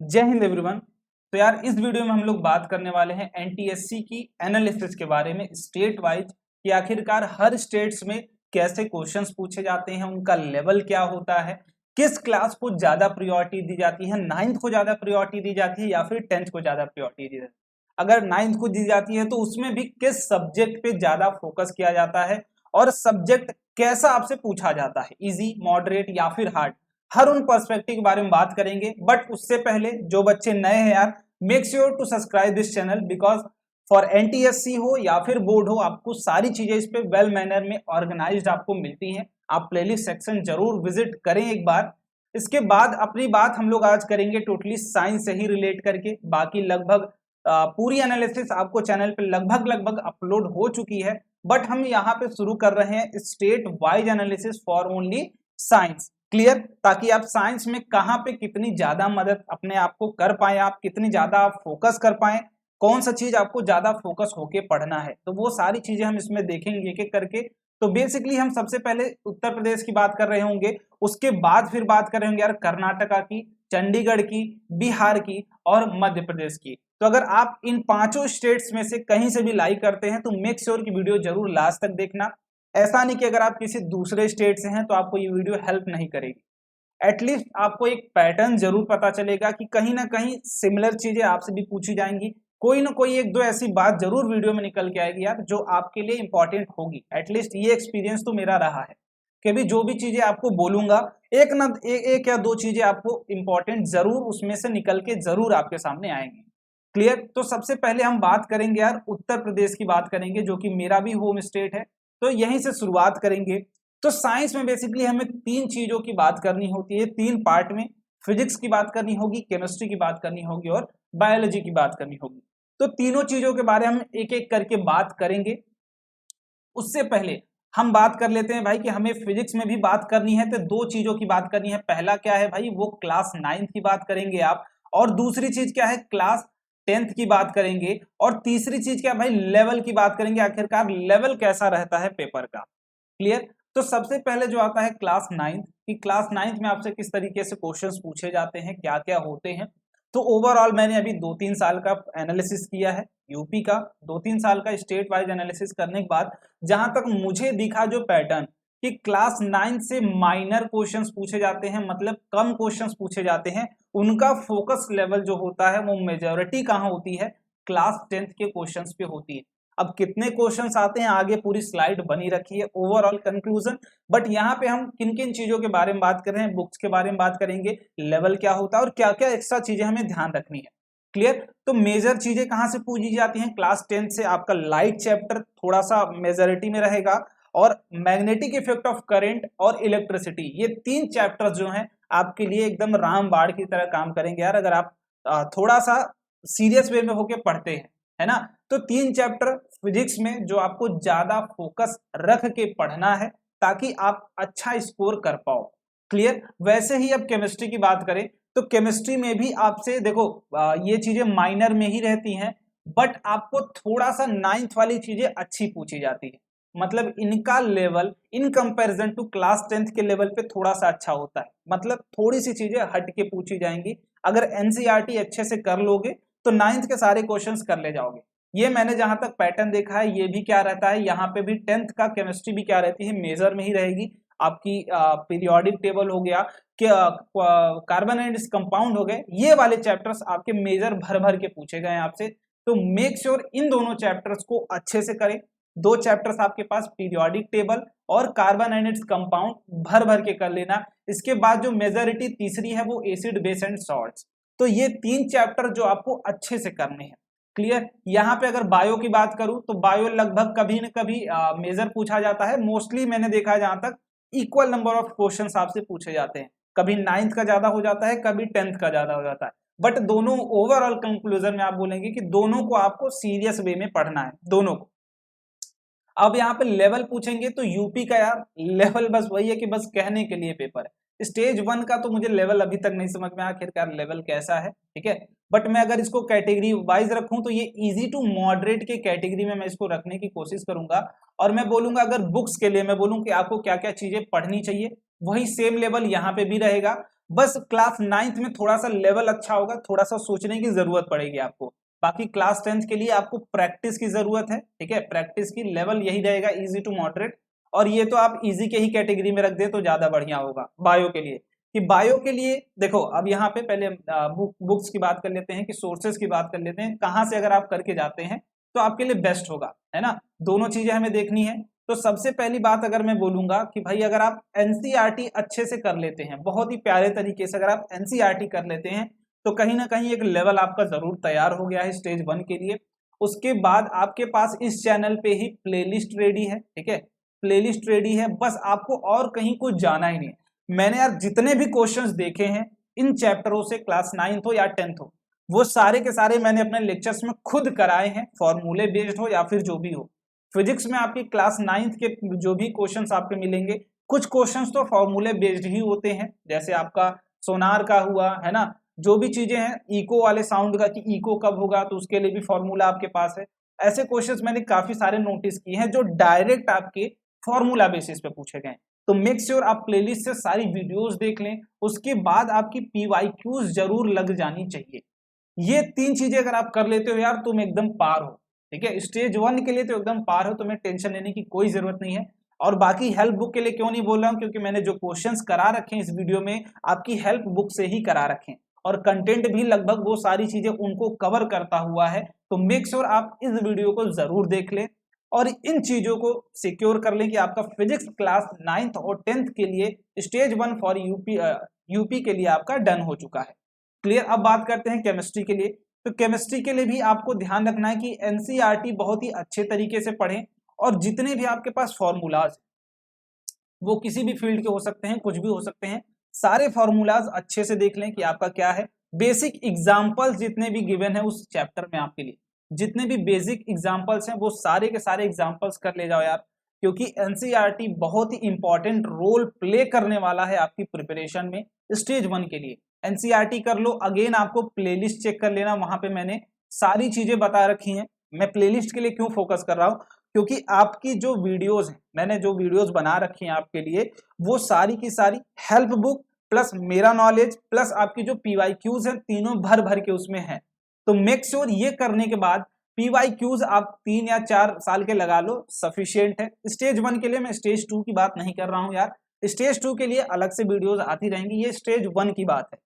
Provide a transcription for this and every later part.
जय हिंद एवरीवन। तो यार इस वीडियो में हम लोग बात करने वाले हैं एनटीएससी की एनालिसिस के बारे में, स्टेट वाइज कि आखिरकार हर स्टेट्स में कैसे क्वेश्चंस पूछे जाते हैं, उनका लेवल क्या होता है, किस क्लास को ज्यादा प्रायोरिटी दी जाती है, नाइन्थ को ज्यादा प्रायोरिटी दी जाती है या फिर टेंथ को ज्यादा प्रायोरिटी दी जाती है। अगर नाइन्थ को दी जाती है तो उसमें भी किस सब्जेक्ट पे ज्यादा फोकस किया जाता है और सब्जेक्ट कैसा आपसे पूछा जाता है, इजी, मॉडरेट या फिर हार्ड। हर उन पर्सपेक्टिव के बारे में बात करेंगे। बट उससे पहले जो बच्चे नए हैं यार, make sure to subscribe this channel because for NTSC हो या फिर बोर्ड हो, आपको सारी चीजें इस पे वेल मैनर में ऑर्गेनाइज्ड आपको मिलती हैं। आप प्लेलिस्ट सेक्शन जरूर विजिट करें एक बार। इसके बाद अपनी बात हम लोग आज करेंगे टोटली साइंस से ही रिलेट करके। बाकी लगभग पूरी एनालिसिस आपको चैनल पे लगभग अपलोड हो चुकी है, बट हम यहाँ पे शुरू कर रहे हैं state wise analysis for only science. Clear? ताकि आप साइंस में कहाँ पे कितनी ज्यादा मदद अपने आप को कर पाए, आप कितनी ज्यादा आप फोकस कर पाए, कौन सा चीज आपको ज्यादा फोकस होके पढ़ना है, तो वो सारी चीजें हम इसमें देखेंगे एक एक करके। तो बेसिकली हम सबसे पहले उत्तर प्रदेश की बात कर रहे होंगे, उसके बाद फिर बात कर रहे होंगे यार कर्नाटका की, चंडीगढ़ की, बिहार की और मध्य प्रदेश की। तो अगर आप इन पांचों स्टेट्स में से कहीं से भी लाइक करते हैं तो मेक श्योर की वीडियो जरूर लास्ट तक देखना। ऐसा नहीं कि अगर आप किसी दूसरे स्टेट से हैं तो आपको ये वीडियो हेल्प नहीं करेगी। एटलीस्ट आपको एक पैटर्न जरूर पता चलेगा कि कहीं ना कहीं सिमिलर चीजें आपसे भी पूछी जाएंगी। कोई ना कोई एक दो ऐसी बात जरूर वीडियो में निकल के आएगी यार जो आपके लिए इंपॉर्टेंट होगी। एटलीस्ट ये एक्सपीरियंस तो मेरा रहा है कि भी जो भी चीजें आपको बोलूंगा एक या दो चीजें आपको इंपॉर्टेंट जरूर उसमें से निकल के जरूर आपके सामने आएंगी। क्लियर? तो सबसे पहले हम बात करेंगे यार उत्तर प्रदेश की बात करेंगे, जो कि मेरा भी होम स्टेट है। तो यहीं से शुरुआत करेंगे। तो साइंस में बेसिकली हमें तीन चीजों की बात करनी होती है, तीन पार्ट में। फिजिक्स की बात करनी होगी, केमिस्ट्री की बात करनी होगी और बायोलॉजी की बात करनी होगी। तो तीनों चीजों के बारे में हम एक एक करके बात करेंगे। उससे पहले हम बात कर लेते हैं भाई कि हमें फिजिक्स में भी बात करनी है तो दो चीजों की बात करनी है। पहला क्या है भाई, वो क्लास 9 की बात करेंगे आप, और दूसरी चीज क्या है, क्लास 10th की बात करेंगे, और तीसरी चीज क्या है भाई, लेवल की बात करेंगे। आखिरकार लेवल कैसा रहता है पेपर का। क्लियर? तो सबसे पहले जो आता है क्लास 9th कि क्लास 9th में आपसे किस तरीके से क्वेश्चंस पूछे जाते हैं, क्या क्या होते हैं। तो ओवरऑल मैंने अभी 2-3 साल का एनालिसिस किया है यूपी का, 2-3 साल का स्टेट वाइज एनालिसिस करने के बाद जहां तक मुझे दिखा जो पैटर्न कि क्लास 9 से माइनर क्वेश्चंस पूछे जाते हैं, मतलब कम क्वेश्चंस पूछे जाते हैं। उनका फोकस लेवल जो होता है वो मेजॉरिटी कहाँ होती है, क्लास 10th के क्वेश्चंस पे होती है। अब कितने क्वेश्चंस आते हैं आगे पूरी स्लाइड बनी रखी है, ओवरऑल कंक्लूजन। बट यहाँ पे हम किन किन चीजों के बारे में बात कर रहे हैं, बुक्स के बारे में बात करेंगे, लेवल क्या होता है और क्या क्या एक्स्ट्रा चीजें हमें ध्यान रखनी है। क्लियर? तो मेजर चीजें कहाँ से पूछी जाती हैं, क्लास 10 से आपका लाइट चैप्टर थोड़ा सा मेजॉरिटी में रहेगा, और मैग्नेटिक इफेक्ट ऑफ करंट और इलेक्ट्रिसिटी, ये तीन चैप्टर्स जो हैं आपके लिए एकदम रामबाण की तरह काम करेंगे यार, अगर आप थोड़ा सा सीरियस वे में होके पढ़ते हैं, है ना। तो तीन चैप्टर फिजिक्स में जो आपको ज्यादा फोकस रख के पढ़ना है ताकि आप अच्छा स्कोर कर पाओ। क्लियर? वैसे ही अब केमिस्ट्री की बात करें तो केमिस्ट्री में भी आपसे देखो ये चीजें माइनर में ही रहती हैं, बट आपको थोड़ा सा 9th वाली चीजें अच्छी पूछी जाती है। मतलब इनका level in comparison to class 10th के लेवल पे थोड़ा सा अच्छा होता है, मतलब थोड़ी सी चीजें हट के पूछी जाएंगी। अगर एनसीईआरटी अच्छे से कर लोगे तो 9th के सारे क्वेश्चंस कर ले जाओगे। ये मैंने जहां तक पैटर्न देखा है, ये भी क्या रहता है, यहाँ पे भी 10th का केमिस्ट्री भी क्या रहती है, मेजर में ही रहेगी। आपकी पीरियोडिक टेबल हो गया, कार्बन एंड कंपाउंड हो गए, ये वाले चैप्टर्स आपके मेजर भर भर के पूछे गए हैं आपसे। तो मेक श्योर इन दोनों चैप्टर्स को अच्छे से करें। दो चैप्टर्स आपके पास पीरियोडिक टेबल और कार्बन एंड इट्स कंपाउंड भर भर के कर लेना। इसके बाद जो मेजॉरिटी तीसरी है वो एसिड, बेस एंड सॉल्ट्स। तो ये तीन चैप्टर जो आपको अच्छे से करने हैं। क्लियर? यहाँ पे अगर बायो की बात करूं तो बायो लगभग कभी न कभी मेजर पूछा जाता है। मोस्टली मैंने देखा है जहां तक इक्वल नंबर ऑफ क्वेश्चंस आपसे पूछे जाते हैं, कभी 9th का ज्यादा हो जाता है, कभी 10th का ज्यादा हो जाता है। बट दोनों ओवरऑल कंक्लूजन में आप बोलेंगे कि दोनों को आपको सीरियस वे में पढ़ना है, दोनों को। अब यहाँ पे लेवल पूछेंगे तो यूपी का यार लेवल बस वही है कि बस कहने के लिए पेपर है। स्टेज 1 का तो मुझे लेवल अभी तक नहीं समझ में आया आखिरकार लेवल कैसा है, ठीक है। बट मैं अगर इसको कैटेगरी वाइज रखूं तो ये इजी टू मॉडरेट के कैटेगरी में मैं इसको रखने की कोशिश करूंगा। और मैं बोलूंगा अगर बुक्स के लिए मैं बोलूं कि आपको क्या क्या चीजें पढ़नी चाहिए, वही सेम लेवल यहाँ पे भी रहेगा। बस क्लास 9th में थोड़ा सा लेवल अच्छा होगा, थोड़ा सा सोचने की जरूरत पड़ेगी आपको। बाकी क्लास 10th के लिए आपको प्रैक्टिस की जरूरत है, ठीक है। प्रैक्टिस की लेवल यही रहेगा, इजी टू मॉडरेट। और ये तो आप इजी के ही कैटेगरी में रख दे तो ज्यादा बढ़िया होगा बायो के लिए। कि बायो के लिए देखो, अब यहाँ पे पहले बुक्स की बात कर लेते हैं, कि सोर्सेज की बात कर लेते हैं, कहाँ से अगर आप करके जाते हैं तो आपके लिए बेस्ट होगा, है ना। दोनों चीजें हमें देखनी है। तो सबसे पहली बात अगर मैं बोलूंगा कि भाई अगर आप एनसीईआरटी अच्छे से कर लेते हैं, बहुत ही प्यारे तरीके से अगर आप एनसीईआरटी कर लेते हैं, तो कहीं ना कहीं एक लेवल आपका जरूर तैयार हो गया है स्टेज 1 के लिए। उसके बाद आपके पास इस चैनल पे ही प्लेलिस्ट रेडी है, ठीक है। प्लेलिस्ट रेडी है, बस आपको और कहीं कुछ जाना ही नहीं। मैंने यार जितने भी क्वेश्चंस देखे हैं इन चैप्टरों से, क्लास 9th हो या 10th हो, वो सारे के सारे मैंने अपने लेक्चर्स में खुद कराए हैं, फॉर्मूले बेस्ड हो या फिर जो भी हो। फिजिक्स में आपकी क्लास 9th के जो भी क्वेश्चंस आपके मिलेंगे, कुछ क्वेश्चंस तो फॉर्मूले बेस्ड ही होते हैं, जैसे आपका सोनार का हुआ, है ना। जो भी चीजें हैं, इको वाले साउंड का, कि इको कब होगा तो उसके लिए भी फॉर्मूला आपके पास है। ऐसे क्वेश्चंस मैंने काफी सारे नोटिस किए हैं जो डायरेक्ट आपके फॉर्मूला बेसिस पे पूछे गए। तो मेक श्योर आप प्लेलिस्ट से सारी वीडियोस देख लें, उसके बाद आपकी पीवाईक्यूज जरूर लग जानी चाहिए। ये 3 चीजें अगर आप कर लेते हो यार, तुम एकदम पार हो, ठीक है। स्टेज 1 के लिए तो एकदम पार हो, तुम्हें टेंशन लेने की कोई जरूरत नहीं है। और बाकी हेल्प बुक के लिए क्यों नहीं बोल रहा हूं, क्योंकि मैंने जो क्वेश्चंस करा रखे हैं इस वीडियो में, आपकी हेल्प बुक से ही करा रखे हैं, और कंटेंट भी लगभग वो सारी चीजें उनको कवर करता हुआ है। तो मेक श्योर आप इस वीडियो को जरूर देख लें और इन चीजों को सिक्योर कर लें कि आपका फिजिक्स क्लास 9th और 10th के लिए स्टेज 1 फॉर यूपी के लिए आपका डन हो चुका है। क्लियर। अब बात करते हैं केमिस्ट्री के लिए। तो केमिस्ट्री के लिए भी आपको ध्यान रखना है कि एनसीईआरटी बहुत ही अच्छे तरीके से पढ़ें, और जितने भी आपके पास फॉर्मूलाज, वो किसी भी फील्ड के हो सकते हैं, कुछ भी हो सकते हैं, सारे फॉर्मूलाज अच्छे से देख लें कि आपका क्या है। बेसिक एग्जाम्पल्स जितने भी गिवन है उस चैप्टर में आपके लिए, जितने भी बेसिक एग्जाम्पल्स हैं वो सारे के सारे एग्जाम्पल्स कर ले जाओ यार, क्योंकि एनसीईआरटी बहुत ही इंपॉर्टेंट रोल प्ले करने वाला है आपकी प्रिपरेशन में स्टेज 1 के लिए। एनसीईआरटी कर लो। अगेन आपको प्लेलिस्ट चेक कर लेना, वहां पे मैंने सारी चीजें बता रखी हैं। मैं प्लेलिस्ट के लिए क्यों फोकस कर रहा हूं, क्योंकि आपकी जो वीडियोस हैं, मैंने जो वीडियोस बना रखी हैं आपके लिए, वो सारी की सारी हेल्प बुक प्लस मेरा नॉलेज प्लस आपकी जो पीवाईक्यूज हैं, तीनों भर भर के उसमें है। तो मेक श्योर ये करने के बाद पीवाईक्यूज आप 3 या 4 साल के लगा लो, सफिशियंट है। स्टेज 1 के लिए, मैं स्टेज 2 की बात नहीं कर रहा हूं यार, स्टेज 2 के लिए अलग से वीडियोस आती रहेंगी, ये स्टेज 1 की बात है।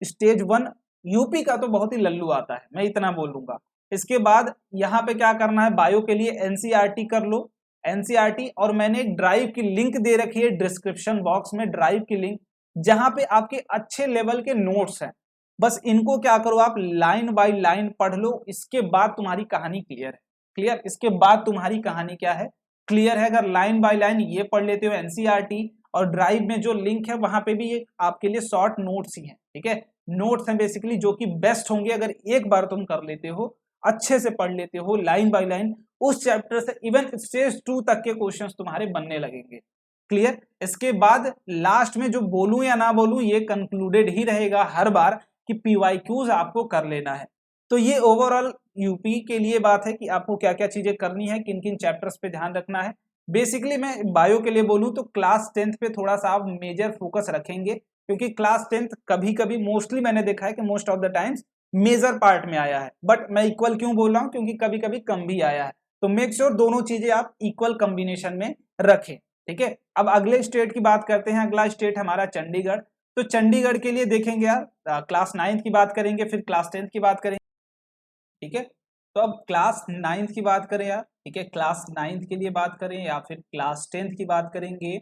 स्टेज 1 यूपी का तो बहुत ही लल्लू आता है, मैं इतना बोलूंगा। इसके बाद यहाँ पे क्या करना है, बायो के लिए एनसीईआरटी कर लो, एनसीईआरटी। और मैंने एक ड्राइव की लिंक दे रखी है डिस्क्रिप्शन बॉक्स में, ड्राइव की लिंक, जहां पे आपके अच्छे लेवल के नोट्स हैं। बस इनको क्या करो, आप लाइन बाय लाइन पढ़ लो, इसके बाद तुम्हारी कहानी क्लियर है। क्लियर। इसके बाद तुम्हारी कहानी क्या है, क्लियर है। अगर लाइन बाय लाइन ये पढ़ लेते हो एनसीईआरटी, और ड्राइव में जो लिंक है वहां पे भी ये आपके लिए शॉर्ट नोट्स ही है, ठीक है। नोट्स हैं बेसिकली, जो कि बेस्ट होंगे अगर एक बार तुम कर लेते हो, अच्छे से पढ़ लेते हो लाइन बाय लाइन, उस चैप्टर से इवन स्टेज 2 तक के क्वेश्चंस तुम्हारे बनने लगेंगे। क्लियर। इसके बाद लास्ट में जो बोलूं या ना बोलूं, ये कंक्लूडेड ही रहेगा हर बार कि पीवाईक्यूज आपको कर लेना है। तो ये ओवरऑल यूपी के लिए बात है कि आपको क्या क्या चीजें करनी है, किन किन चैप्टर्स पे ध्यान रखना है। बेसिकली मैं बायो के लिए बोलूं तो क्लास 10th पे थोड़ा सा आप मेजर फोकस रखेंगे, क्योंकि क्लास 10th कभी कभी, मोस्टली मैंने देखा है कि most of the times major part में आया है। बट मैं इक्वल क्यों बोल रहा हूं, क्योंकि कभी कभी कम भी आया है। तो मेक श्योर दोनों चीजें आप इक्वल कॉम्बिनेशन में रखें, ठीक है। अब अगले स्टेट की बात करते हैं। अगला स्टेट हमारा चंडीगढ़। तो चंडीगढ़ के लिए देखेंगे यार, क्लास 9th की बात करेंगे, फिर क्लास 10th की बात करेंगे, ठीक है। तो अब क्लास 9th की बात करें यार, ठीक है, क्लास 9th के लिए बात करें या फिर क्लास 10th की बात करेंगे,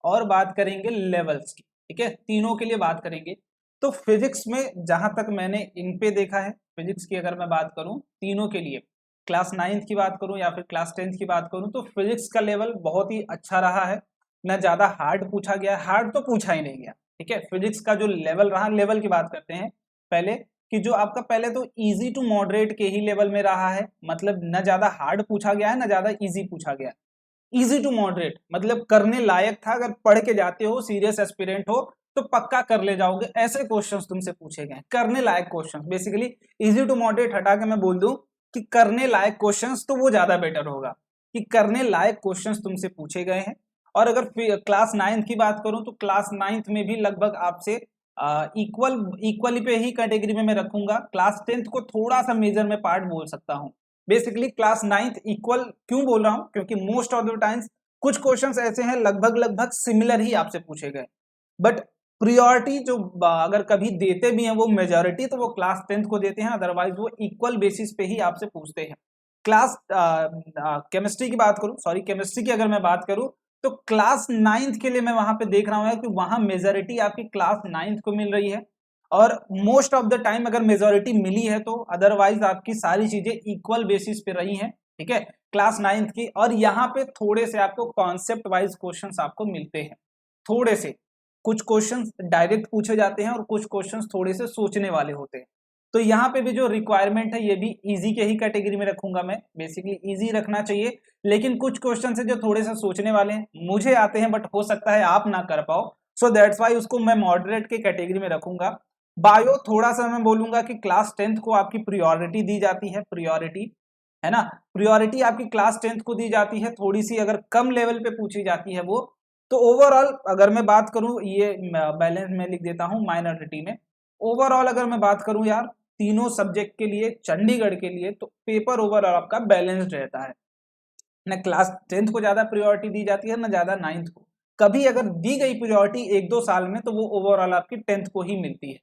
और बात करेंगे लेवल्स की, ठीक है, तीनों के लिए बात करेंगे। तो फिजिक्स में जहां तक मैंने इन पे देखा है, फिजिक्स की अगर मैं बात करूं तीनों के लिए, क्लास 9th की बात करूं या फिर क्लास 10th की बात करूं, तो फिजिक्स का लेवल बहुत ही अच्छा रहा है। ना ज्यादा हार्ड पूछा गया, हार्ड तो पूछा ही नहीं गया, ठीक है। फिजिक्स का जो लेवल रहा, लेवल की बात करते हैं पहले, कि जो आपका पहले तो इजी टू मॉडरेट के ही लेवल में रहा है, मतलब न ज्यादा हार्ड पूछा गया है, न ज्यादा इजी पूछा गया। इजी टू मॉडरेट मतलब करने लायक था, अगर पढ़ के जाते हो, सीरियस एस्पिरेंट हो तो पक्का कर ले जाओगे, ऐसे क्वेश्चंस तुमसे पूछे गए, करने लायक questions. Basically easy to moderate हटा के मैं बोल दूं कि करने लायक क्वेश्चंस, तो वो ज्यादा बेटर होगा कि करने लायक क्वेश्चंस तुमसे पूछे गए हैं। और अगर क्लास 9th की बात करूं तो क्लास 9th में भी लगभग आपसे इक्वली पे ही कैटेगरी में मैं रखूंगा। क्लास 10th को थोड़ा सा मेजर में पार्ट बोल सकता हूँ। बेसिकली क्लास 9th इक्वल क्यों बोल रहा हूँ, क्योंकि मोस्ट ऑफ द टाइम्स कुछ क्वेश्चंस ऐसे हैं लगभग सिमिलर ही आपसे पूछे गए, बट प्रियोरिटी जो अगर कभी देते भी हैं वो मेजॉरिटी तो वो क्लास 10th को देते हैं, अदरवाइज वो इक्वल बेसिस पे ही आपसे पूछते हैं। क्लास केमिस्ट्री की बात करूं, सॉरी केमिस्ट्री की अगर मैं बात करूं तो क्लास 9th के लिए मैं वहां पे देख रहा हूं कि वहां मेजॉरिटी आपकी क्लास 9th को मिल रही है, और मोस्ट ऑफ द टाइम अगर मेजॉरिटी मिली है तो अदरवाइज आपकी सारी चीजें इक्वल बेसिस पे रही हैं, ठीक है, क्लास 9th की। और यहाँ पे थोड़े से आपको कॉन्सेप्ट वाइज क्वेश्चंस आपको मिलते हैं, थोड़े से कुछ क्वेश्चंस डायरेक्ट पूछे जाते हैं और कुछ क्वेश्चंस थोड़े से सोचने वाले होते हैं। तो यहाँ पे भी जो रिक्वायरमेंट है ये भी इजी के ही कैटेगरी में रखूंगा मैं, बेसिकली इजी रखना चाहिए, लेकिन कुछ क्वेश्चन है जो थोड़े से सोचने वाले हैं, मुझे आते हैं बट हो सकता है आप ना कर पाओ, सो दैट्स वाई उसको मैं मॉडरेट के कैटेगरी में रखूंगा। बायो थोड़ा सा मैं बोलूंगा कि क्लास 10th को आपकी प्रियोरिटी दी जाती है, प्रियोरिटी है ना, प्रियोरिटी आपकी क्लास 10th को दी जाती है, थोड़ी सी अगर कम लेवल पे पूछी जाती है वो। तो ओवरऑल अगर मैं बात करूं, ये बैलेंस में लिख देता हूं माइनॉरिटी में, ओवरऑल अगर मैं बात करूं यार तीनों सब्जेक्ट के लिए चंडीगढ़ के लिए तो पेपर ओवरऑल आपका बैलेंस्ड रहता है, न क्लास 10th को ज्यादा प्रायोरिटी दी जाती है न ज्यादा 9th को। कभी अगर दी गई प्रायोरिटी 1-2 साल में तो वो ओवरऑल आपकी 10th को ही मिलती है।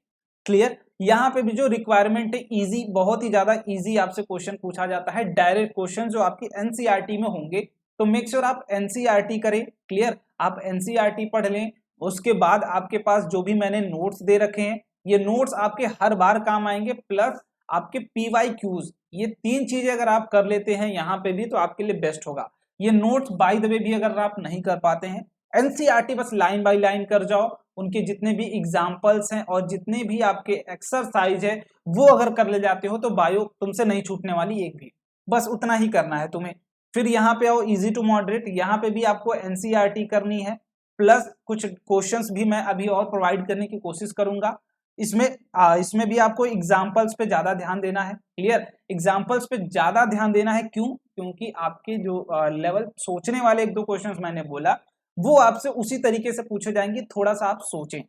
क्लियर। यहाँ पे भी जो रिक्वायरमेंट है इजी, बहुत ही ज्यादा इजी आपसे क्वेश्चन पूछा जाता है, डायरेक्ट क्वेश्चन जो आपकी एनसीईआरटी में होंगे, तो मेक श्योर आप एनसीईआरटी करें। क्लियर, आप एनसीईआरटी पढ़ लें, उसके बाद आपके पास जो भी मैंने नोट्स दे रखे हैं ये नोट्स आपके हर बार काम आएंगे, प्लस आपके PYQs, ये 3 चीजें अगर आप कर लेते हैं यहाँ पे भी तो आपके लिए बेस्ट होगा। ये नोट्स बाय द वे भी अगर आप नहीं कर पाते हैं, एनसीईआरटी बस लाइन बाय लाइन कर जाओ, उनके जितने भी एग्जाम्पल्स हैं और जितने भी आपके एक्सरसाइज है वो अगर कर ले जाते हो तो बायो तुमसे नहीं छूटने वाली एक भी, बस उतना ही करना है तुम्हें। फिर यहाँ पे आओ इजी टू मॉडरेट, यहाँ पे भी आपको एनसीईआरटी करनी है, प्लस कुछ क्वेश्चंस भी मैं अभी और प्रोवाइड करने की कोशिश करूंगा। इसमें भी आपको एग्जाम्पल्स पे ज्यादा ध्यान देना है। क्लियर, एग्जाम्पल्स पे ज्यादा ध्यान देना है, क्यों? क्योंकि आपके जो लेवल सोचने वाले 1-2 क्वेश्चंस मैंने बोला वो आपसे उसी तरीके से पूछे जाएंगे, थोड़ा सा आप सोचें,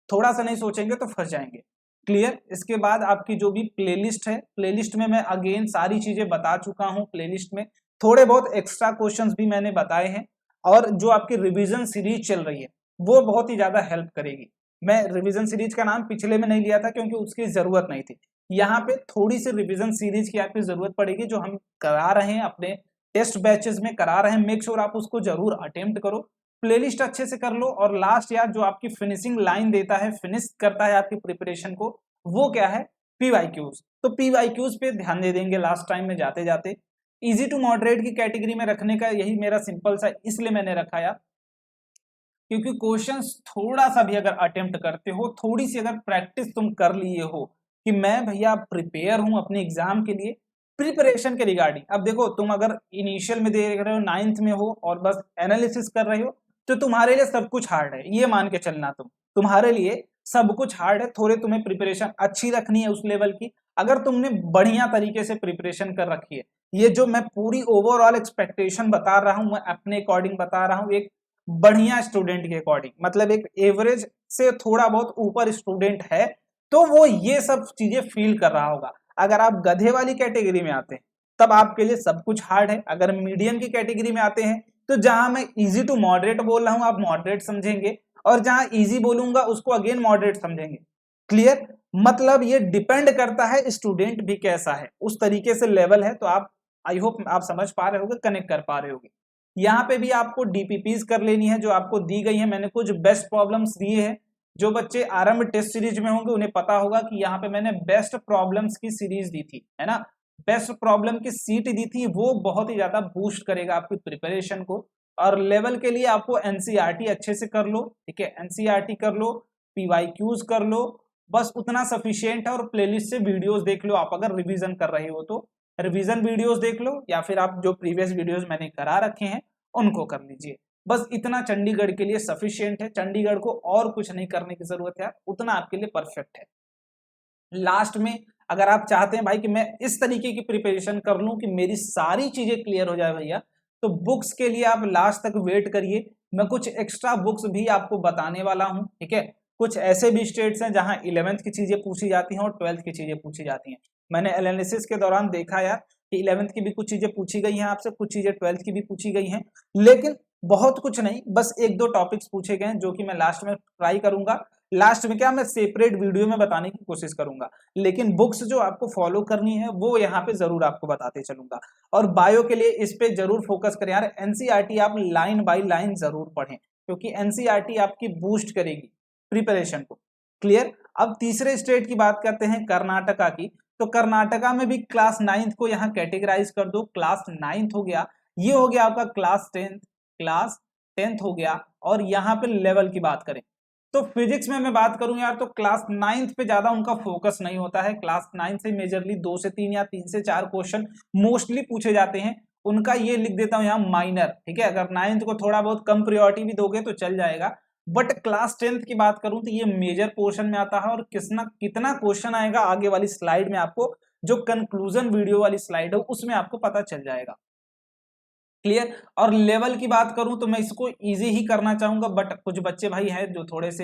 थोड़ा सा नहीं सोचेंगे तो फंस जाएंगे। क्लियर। इसके बाद आपकी जो भी प्लेलिस्ट है, प्लेलिस्ट में मैं अगेन सारी चीजें बता चुका हूं, प्लेलिस्ट में थोड़े बहुत एक्स्ट्रा क्वेश्चंस भी मैंने बताए हैं, और जो आपकी रिवीजन सीरीज चल रही है वो बहुत ही ज्यादा हेल्प करेगी। मैं रिवीजन सीरीज का नाम पिछले में नहीं लिया था क्योंकि उसकी जरूरत नहीं थी, यहाँ पे थोड़ी सी रिवीजन सीरीज की आपकी जरूरत पड़ेगी, जो हम करा रहे हैं अपने टेस्ट बैचेस में करा रहे हैं, मेक श्योर आप उसको जरूर अटेम्प्ट करो, प्लेलिस्ट अच्छे से कर लो। और लास्ट यार जो आपकी फिनिशिंग लाइन देता है, फिनिश करता है आपकी प्रिपरेशन को, वो क्या है? PYQs। तो PYQs पे ध्यान दे देंगे लास्ट टाइम में जाते जाते। इजी टू मॉडरेट की कैटेगरी में रखने का यही मेरा सिंपल सा इसलिए मैंने रखा यार, क्योंकि क्वेश्चंस थोड़ा सा भी अगर अटेम्प्ट करते हो, थोड़ी सी अगर प्रैक्टिस तुम कर लिए हो कि मैं भैया प्रिपेयर हूं अपने एग्जाम के लिए, प्रिपरेशन के रिगार्डिंग, अब देखो तुम अगर इनिशियल में देख रहे हो 9th में हो और बस एनालिसिस कर रहे हो तो तुम्हारे लिए सब कुछ हार्ड है, ये मान के चलना, तुम्हारे लिए सब कुछ हार्ड है, थोड़े तुम्हें प्रिपरेशन अच्छी रखनी है उस लेवल की। अगर तुमने बढ़िया तरीके से प्रिपरेशन कर रखी है, ये जो मैं पूरी ओवरऑल एक्सपेक्टेशन बता रहा हूं, मैं अपने अकॉर्डिंग बता रहा हूं, एक बढ़िया स्टूडेंट के अकॉर्डिंग, मतलब एक एवरेज से थोड़ा बहुत ऊपर स्टूडेंट है तो वो ये सब चीजें फील कर रहा होगा। अगर आप गधे वाली कैटेगरी में आते हैं तब आपके लिए सब कुछ हार्ड है, अगर मीडियम की कैटेगरी में आते हैं तो जहां मैं इजी टू मॉडरेट बोल रहा हूं आप मॉडरेट समझेंगे, और जहां इजी बोलूंगा उसको अगेन मॉडरेट समझेंगे। क्लियर, मतलब ये डिपेंड करता है स्टूडेंट भी कैसा है, उस तरीके से लेवल है। तो आप, आई होप आप समझ पा रहे होगे, कनेक्ट कर पा रहे होगे। यहाँ पे भी आपको DPPs कर लेनी है जो आपको दी गई है, मैंने कुछ बेस्ट प्रॉब्लम्स दिए हैं, जो बच्चे आरंभ टेस्ट सीरीज में होंगे उन्हें पता होगा कि यहाँ पे मैंने बेस्ट प्रॉब्लम्स की सीरीज दी थी, है ना, बेस्ट प्रॉब्लम की सीट दी थी, वो बहुत ही ज्यादा बूस्ट करेगा आपकी प्रिपरेशन को। और लेवल के लिए आपको एनसीईआरटी अच्छे से कर लो, ठीक है, एनसीईआरटी कर लो, PYQs कर लो, बस उतना सफिशियंट है। और प्लेलिस्ट से वीडियोस देख लो, आप अगर रिवीजन कर रहे हो तो रिवीजन वीडियोस देख लो, या फिर आप जो प्रीवियस वीडियोस मैंने करा रखे हैं उनको कर लीजिए, बस इतना चंडीगढ़ के लिए सफिशियंट है, चंडीगढ़ को और कुछ नहीं करने की जरूरत है, उतना आपके लिए परफेक्ट है। लास्ट में अगर आप चाहते हैं भाई कि मैं इस तरीके की प्रिपरेशन कर लूं कि मेरी सारी चीजें क्लियर हो जाए भैया, तो बुक्स के लिए आप लास्ट तक वेट करिए, मैं कुछ एक्स्ट्रा बुक्स भी आपको बताने वाला हूं, ठीक है, कुछ ऐसे भी स्टेट्स हैं जहां 11th की चीजें पूछी जाती हैं और 12th की चीजें पूछी जाती हैं। मैंने एनालिसिस के दौरान देखा यार कि 11th की भी कुछ चीजें पूछी गई हैं आपसे, कुछ चीजें 12th की भी पूछी गई हैं, लेकिन बहुत कुछ नहीं, बस एक दो टॉपिक्स पूछे गए हैं जो कि मैं लास्ट में ट्राई करूंगा। लास्ट में क्या, मैं सेपरेट वीडियो में बताने की कोशिश करूंगा, लेकिन बुक्स जो आपको फॉलो करनी है वो यहाँ पे जरूर आपको बताते चलूंगा। और बायो के लिए इस पे जरूर फोकस करें यार, एनसीईआरटी आप लाइन बाय लाइन जरूर पढ़ें, क्योंकि एनसीईआरटी आपकी बूस्ट करेगी प्रिपरेशन को। क्लियर। अब तीसरे स्टेट की बात करते हैं, कर्नाटका की। तो कर्नाटका में भी क्लास 9th को यहाँ कैटेगराइज कर दो। क्लास 9th हो गया, ये हो गया आपका क्लास 10th हो गया। और यहाँ पे लेवल की बात करें तो फिजिक्स में मैं बात करूं यार, तो क्लास 9th पे ज्यादा उनका फोकस नहीं होता है। क्लास 9th से मेजरली 2 से 3 या 3 से 4 क्वेश्चन मोस्टली पूछे जाते हैं। उनका ये लिख देता हूं यहाँ माइनर, ठीक है। अगर 9th को थोड़ा बहुत कम प्रायोरिटी भी दोगे तो चल जाएगा, बट क्लास 10th की बात करूं तो ये मेजर पोर्शन में आता है। और कितना क्वेश्चन आएगा आगे वाली स्लाइड में, आपको जो कंक्लूजन वीडियो वाली स्लाइड है उसमें आपको पता चल जाएगा। क्लियर। और लेवल की बात करूं तो मैं इसको इजी ही करना चाहूंगा, बट कुछ बच्चे भाई हैं जो थोड़े से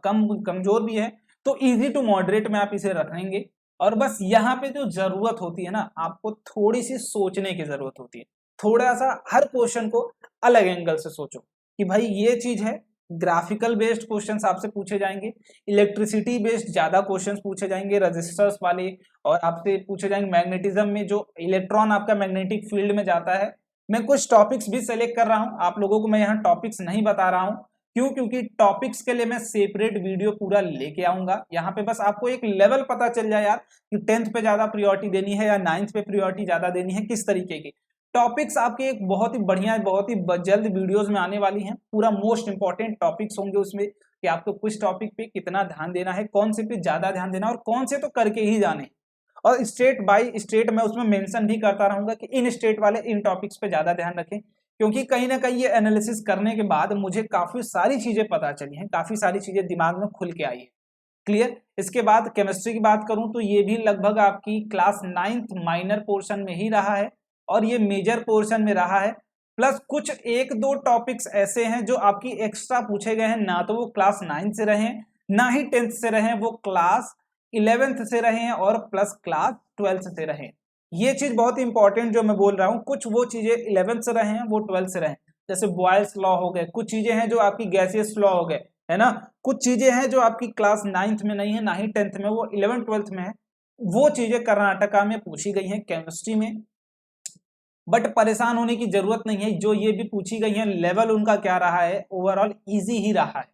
कमजोर भी है, तो इजी टू मॉडरेट में आप इसे रखेंगे। और बस यहाँ पे जो जरूरत होती है ना, आपको थोड़ी सी सोचने की जरूरत होती है, थोड़ा सा हर क्वेश्चन को अलग एंगल से सोचो कि भाई ये चीज है। ग्राफिकल बेस्ड क्वेश्चंस आपसे पूछे जाएंगे, इलेक्ट्रिसिटी बेस्ड ज्यादा क्वेश्चंस पूछे जाएंगे, रजिस्टर्स वाले, और आपसे पूछे जाएंगे मैग्नेटिज्म में जो इलेक्ट्रॉन आपका मैग्नेटिक फील्ड में जाता है। मैं कुछ टॉपिक्स भी सेलेक्ट कर रहा हूं, आप लोगों को मैं यहाँ टॉपिक्स नहीं बता रहा हूं, क्यों? क्योंकि टॉपिक्स के लिए मैं सेपरेट वीडियो पूरा लेके आऊंगा। यहाँ पे बस आपको एक लेवल पता चल जाए यार कि 10th पे ज्यादा प्रायोरिटी देनी है या 9th पे प्रायोरिटी ज्यादा देनी है, किस तरीके की टॉपिक्स आपके एक बहुत ही बढ़िया, बहुत ही जल्द वीडियोस में आने वाली हैं। पूरा मोस्ट इंपॉर्टेंट टॉपिक्स होंगे उसमें कि आपको कुछ टॉपिक पे कितना ध्यान देना है, कौन से पे ज्यादा ध्यान देना है, और कौन से तो करके ही जाने। और स्टेट बाय स्टेट मैं उसमें मेंशन भी करता रहूंगा कि इन स्टेट वाले इन टॉपिक्स पे ज्यादा ध्यान रखें, क्योंकि कहीं ना कहीं ये एनालिसिस करने के बाद मुझे काफी सारी चीजें पता चली हैं, काफी सारी चीजें दिमाग में खुल के आई है। क्लियर। इसके बाद केमिस्ट्री की बात करूं तो ये भी लगभग आपकी क्लास 9th माइनर पोर्शन में ही रहा है और ये मेजर पोर्शन में रहा है। प्लस कुछ एक दो टॉपिक्स ऐसे हैं जो आपकी एक्स्ट्रा पूछे गए हैं, ना तो वो क्लास 9 से रहे ना ही 10th से रहे, वो क्लास 11th से रहे हैं और प्लस क्लास 12th से रहे। ये चीज बहुत ही इंपॉर्टेंट जो मैं बोल रहा हूँ, कुछ वो चीजें 11th से रहे हैं वो 12th से रहे, जैसे बॉयल्स लॉ हो गए, कुछ चीजें हैं जो आपकी गैसियस लॉ हो गए, है ना। कुछ चीजें हैं जो आपकी क्लास 9th में नहीं है ना ही 10th में, वो 11th 12th में है। वो चीजें कर्नाटका में पूछी गई हैं केमिस्ट्री में, बट परेशान होने की जरूरत नहीं है। जो ये भी पूछी गई है लेवल उनका क्या रहा है, ओवरऑल इजी ही रहा है।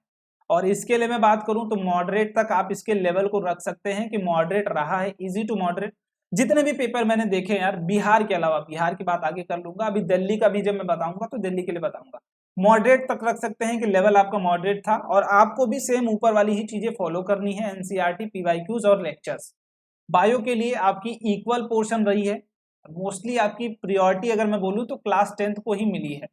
और इसके लिए मैं बात करूं तो मॉडरेट तक आप इसके लेवल को रख सकते हैं कि मॉडरेट रहा है, इजी टू मॉडरेट। जितने भी पेपर मैंने देखे यार, बिहार के अलावा, बिहार की बात आगे कर लूंगा, अभी दिल्ली का भी जब मैं बताऊंगा तो दिल्ली के लिए बताऊंगा, मॉडरेट तक रख सकते हैं कि लेवल आपका मॉडरेट था। और आपको भी सेम ऊपर वाली ही चीजें फॉलो करनी है, एनसीईआरटी, पीवाईक्यूज और लेक्चर्स। बायो के लिए आपकी इक्वल पोर्शन रही है, मोस्टली आपकी प्रायोरिटी अगर मैं बोलूं तो क्लास 10th को ही मिली है।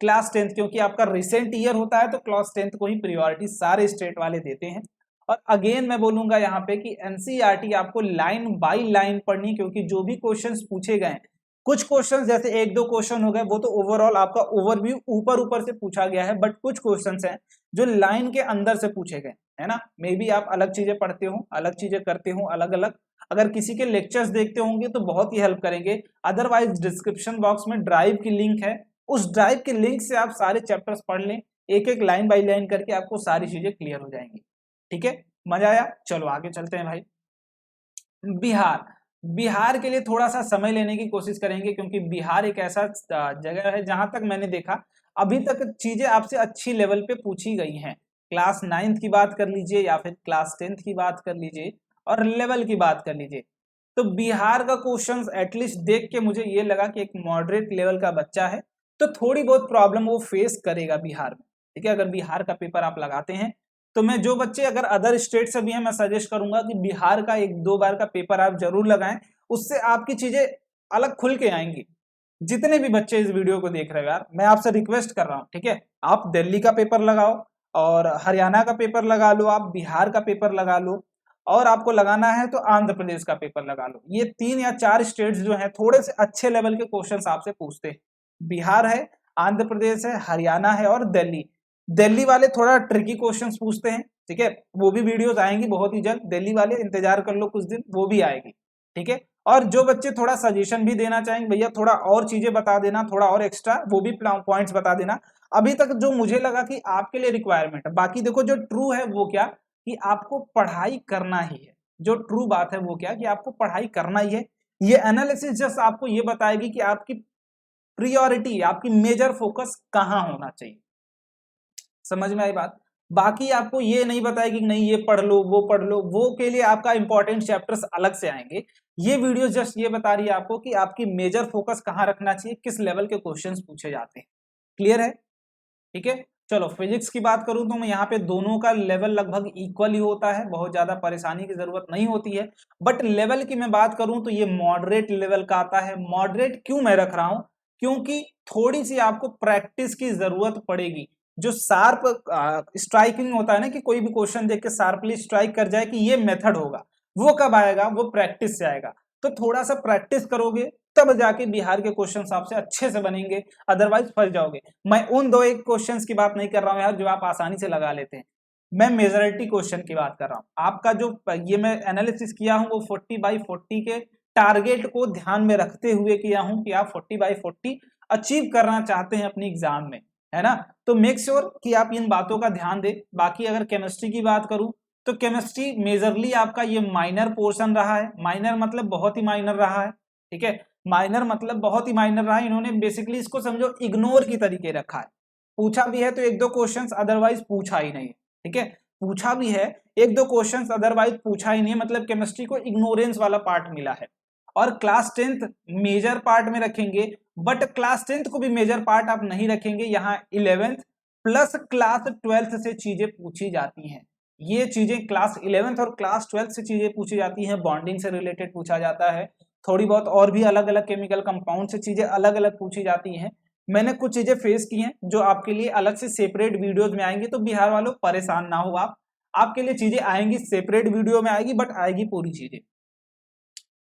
क्लास 10th क्योंकि आपका रिसेंट ईयर होता है तो क्लास 10th को ही प्रायोरिटी सारे स्टेट वाले देते हैं। और अगेन मैं बोलूंगा यहाँ पे कि एनसीईआरटी आपको लाइन बाय लाइन पढ़नी, क्योंकि जो भी क्वेश्चंस पूछे गए, कुछ क्वेश्चंस जैसे एक दो क्वेश्चन हो गए वो तो ओवरऑल आपका ओवरव्यू ऊपर ऊपर से पूछा गया है, बट कुछ क्वेश्चंस हैं जो लाइन के अंदर से पूछे गए, है ना। मे बी आप अलग चीजें पढ़ते हो, अलग चीजें करते हो, अलग अलग, अगर किसी के लेक्चर्स देखते होंगे तो बहुत ही हेल्प करेंगे। अदरवाइज डिस्क्रिप्शन बॉक्स में ड्राइव की लिंक है, उस ड्राइव के लिंक से आप सारे चैप्टर्स पढ़ लें, एक एक लाइन बाय लाइन करके आपको सारी चीजें क्लियर हो जाएंगी। ठीक है, मजा आया? चलो आगे चलते हैं भाई। बिहार, बिहार के लिए थोड़ा सा समय लेने की कोशिश करेंगे, क्योंकि बिहार एक ऐसा जगह है जहां तक मैंने देखा अभी तक चीजें आपसे अच्छी लेवल पे पूछी गई हैं। क्लास 9th की बात कर लीजिए या फिर क्लास 10th की बात कर लीजिए और लेवल की बात कर लीजिए, तो बिहार का क्वेश्चंस एटलीस्ट देख के मुझे ये लगा कि एक मॉडरेट लेवल का बच्चा है तो थोड़ी बहुत प्रॉब्लम वो फेस करेगा बिहार में। ठीक है, अगर बिहार का पेपर आप लगाते हैं तो मैं जो बच्चे अगर अदर स्टेट से भी हैं, मैं सजेस्ट करूंगा कि बिहार का एक दो बार का पेपर आप जरूर लगाएं, उससे आपकी चीजें अलग खुल के आएंगी। जितने भी बच्चे इस वीडियो को देख रहे हो यार, मैं आपसे रिक्वेस्ट कर रहा हूँ, ठीक है, आप दिल्ली का पेपर लगाओ और हरियाणा का पेपर लगा लो, आप बिहार का पेपर लगा लो, और आपको लगाना है तो आंध्र प्रदेश का पेपर लगा लो। ये 3 या 4 स्टेट्स जो हैं थोड़े से अच्छे लेवल के क्वेश्चंस आपसे पूछते हैं। बिहार है, आंध्र प्रदेश है, हरियाणा है और दिल्ली। दिल्ली वाले थोड़ा ट्रिकी क्वेश्चंस पूछते हैं, ठीक है, वो भी वीडियोस आएंगी बहुत ही जल्द, दिल्ली वाले इंतजार कर लो कुछ दिन, वो भी आएगी। ठीक है, और जो बच्चे थोड़ा सजेशन भी देना चाहेंगे, भैया थोड़ा और चीजें बता देना, थोड़ा और एक्स्ट्रा, वो भी पॉइंट्स बता देना। अभी तक जो मुझे लगा कि आपके लिए रिक्वायरमेंट है। बाकी देखो जो ट्रू है वो क्या, कि आपको पढ़ाई करना ही है। जो ट्रू बात है वो क्या, कि आपको पढ़ाई करना ही है। ये एनालिसिस जस्ट आपको ये बताएगी कि आपकी प्रियोरिटी, आपकी मेजर फोकस कहाँ होना चाहिए। समझ में आई बात। बाकी आपको ये नहीं बताएगी कि नहीं ये पढ़ लो वो पढ़ लो, वो के लिए आपका इंपॉर्टेंट चैप्टर्स अलग से आएंगे। ये वीडियो जस्ट ये बता रही है आपको कि आपकी मेजर फोकस कहाँ रखना चाहिए, किस लेवल के क्वेश्चंस पूछे जाते हैं। क्लियर है? ठीक है, चलो फिजिक्स की बात करूं तो मैं यहाँ पे दोनों का लेवल लगभग इक्वल ही होता है, बहुत ज्यादा परेशानी की जरूरत नहीं होती है। बट लेवल की मैं बात करूं तो ये मॉडरेट लेवल का आता है। मॉडरेट क्यों मैं रख रहा हूं, क्योंकि थोड़ी सी आपको प्रैक्टिस की जरूरत पड़ेगी। जो शार्प स्ट्राइकिंग होता है ना, कि कोई भी क्वेश्चन देख के शार्पली स्ट्राइक कर जाए कि ये मेथड होगा, वो कब आएगा, वो प्रैक्टिस से आएगा। तो थोड़ा सा प्रैक्टिस करोगे तब जाके बिहार के क्वेश्चंस आपसे अच्छे से बनेंगे, अदरवाइज फंस जाओगे। मैं उन दो एक क्वेश्चंस की बात नहीं कर रहा हूं यार जो आप आसानी से लगा लेते हैं, मैं मेजोरिटी क्वेश्चन की बात कर रहा हूं। आपका जो ये मैं एनालिसिस किया हूं वो 40/40 के टारगेट को ध्यान में रखते हुए किया हूं, कि आप 40/40 अचीव करना चाहते हैं अपनी एग्जाम में, है ना। तो मेक श्योर कि आप इन बातों का ध्यान दें। बाकी अगर केमिस्ट्री की बात करूं तो केमिस्ट्री मेजरली आपका ये माइनर पोर्शन रहा है। माइनर मतलब बहुत ही माइनर रहा है। ठीक है, माइनर मतलब बहुत ही माइनर रहा है। इन्होंने बेसिकली इसको समझो इग्नोर की तरीके रखा है। पूछा भी है तो एक दो क्वेश्चंस, अदरवाइज पूछा ही नहीं है। ठीक है, पूछा भी है एक दो क्वेश्चंस, अदरवाइज पूछा ही नहीं है, मतलब केमिस्ट्री को इग्नोरेंस वाला पार्ट मिला है। और क्लास 10th मेजर पार्ट में रखेंगे, बट क्लास 10th को भी मेजर पार्ट आप नहीं रखेंगे। यहाँ 11th प्लस क्लास 12th से चीजें पूछी जाती हैं। ये चीजें क्लास 11th और क्लास 12th से चीजें पूछी जाती हैं। बॉन्डिंग से रिलेटेड पूछा जाता है, थोड़ी बहुत और भी अलग अलग केमिकल कंपाउंड से चीजें अलग अलग पूछी जाती हैं। मैंने कुछ चीजें फेस की हैं जो आपके लिए अलग से सेपरेट वीडियोस में आएंगी, तो बिहार वालों परेशान ना हो आप, आपके लिए चीजें आएंगी, सेपरेट वीडियो में आएगी, बट आएगी पूरी चीजें।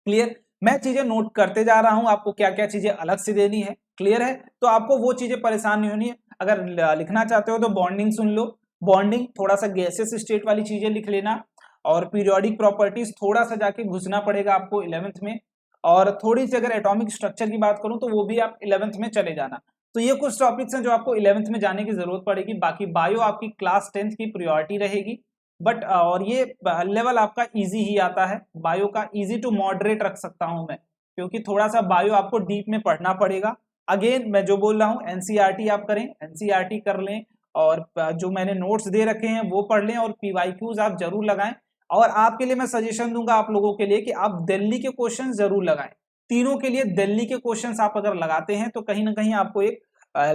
क्लियर? मैं चीजें नोट करते जा रहा हूं, आपको क्या क्या चीजें अलग से देनी है। क्लियर है? तो आपको वो चीजें परेशान नहीं होनी है। अगर लिखना चाहते हो तो बॉन्डिंग सुन लो। बॉन्डिंग थोड़ा सा गैसेस स्टेट वाली चीजें लिख लेना, और पीरियोडिक प्रॉपर्टीज थोड़ा सा जाके घुसना पड़ेगा आपको 11th में। और थोड़ी सी अगर एटॉमिक स्ट्रक्चर की बात करूं तो वो भी आप 11th में चले जाना। तो ये कुछ टॉपिक्स हैं जो आपको 11th में जाने की जरूरत पड़ेगी। बाकी बायो आपकी क्लास 10th की प्रायोरिटी रहेगी। बट और ये लेवल आपका इजी ही आता है, बायो का इजी टू मॉडरेट रख सकता हूं मैं, क्योंकि थोड़ा सा बायो आपको डीप में पढ़ना पड़ेगा। अगेन मैं जो बोल रहा हूं, एनसीईआरटी आप करें, एनसीईआरटी कर लें, और जो मैंने नोट्स दे रखे हैं वो पढ़ लें, और पीवाईक्यूज आप जरूर लगाएं। और आपके लिए मैं सजेशन दूंगा आप लोगों के लिए कि आप दिल्ली के क्वेश्चन जरूर लगाएं। तीनों के लिए दिल्ली के क्वेश्चंस आप अगर लगाते हैं तो कहीं ना कहीं आपको एक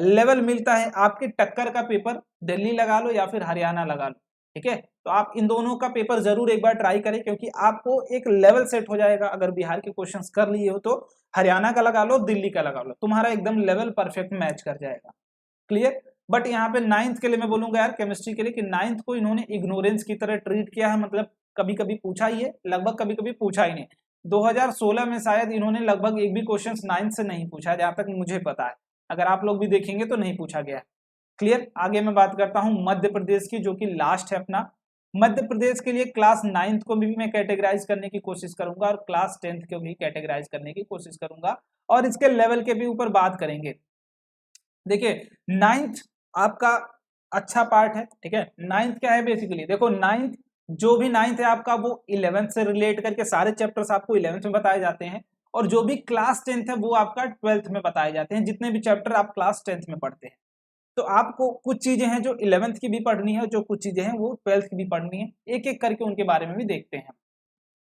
लेवल मिलता है। आपके टक्कर का पेपर दिल्ली लगा लो या फिर हरियाणा लगा लो। ठीक है, तो आप इन दोनों का पेपर जरूर एक बार ट्राई करें, क्योंकि आपको एक लेवल सेट हो जाएगा। अगर बिहार के क्वेश्चंस कर लिए हो तो हरियाणा का लगा लो, दिल्ली का लगा लो, तुम्हारा एकदम लेवल परफेक्ट मैच कर जाएगा। क्लियर? बट यहाँ पे 9th के लिए मैं बोलूंगा यार, केमिस्ट्री के लिए, कि 9th को इन्होंने इग्नोरेंस की तरह ट्रीट किया है। मतलब कभी कभी पूछा ही है, लगभग कभी कभी पूछा ही नहीं। 2016 में शायद इन्होंने लगभग एक भी क्वेश्चन 9th से नहीं पूछा, जहां तक मुझे पता है। अगर आप लोग भी देखेंगे तो नहीं पूछा गया। क्लियर? आगे मैं बात करता हूं मध्य प्रदेश की, जो कि लास्ट है अपना। मध्य प्रदेश के लिए क्लास 9th को भी मैं कैटेगराइज करने की कोशिश करूंगा, और क्लास 10th को भी कैटेगराइज करने की कोशिश करूंगा, और इसके लेवल के भी ऊपर बात करेंगे। देखिए 9th आपका अच्छा पार्ट है। ठीक है, 9th क्या है बेसिकली, देखो 9th जो भी 9th है आपका, वो 11th से रिलेट करके सारे चैप्टर्स आपको 11th में बताए जाते हैं, और जो भी क्लास 10th है वो आपका 12th में बताए जाते हैं। जितने भी चैप्टर आप क्लास 10th में पढ़ते हैं, तो आपको कुछ चीजें हैं जो 11th की भी पढ़नी है, जो कुछ चीजें हैं वो 12th की भी पढ़नी है। एक एक करके उनके बारे में भी देखते हैं।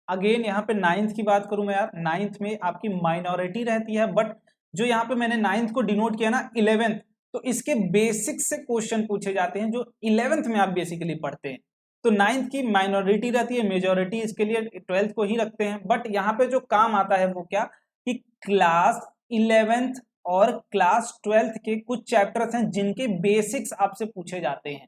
अगेन यहाँ पे 9th की बात करूं मैं यार, 9th में आपकी माइनॉरिटी रहती है, बट जो यहाँ पे मैंने 9th को डिनोट किया ना 11th, तो इसके बेसिक से क्वेश्चन पूछे जाते हैं जो 11th में आप बेसिकली पढ़ते हैं। तो 9th की माइनॉरिटी रहती है, मेजोरिटी इसके लिए 12th को ही रखते हैं। बट यहाँ पे जो काम आता है वो क्या, कि क्लास 11th और क्लास 12th के कुछ चैप्टर्स हैं जिनके बेसिक्स आपसे पूछे जाते हैं।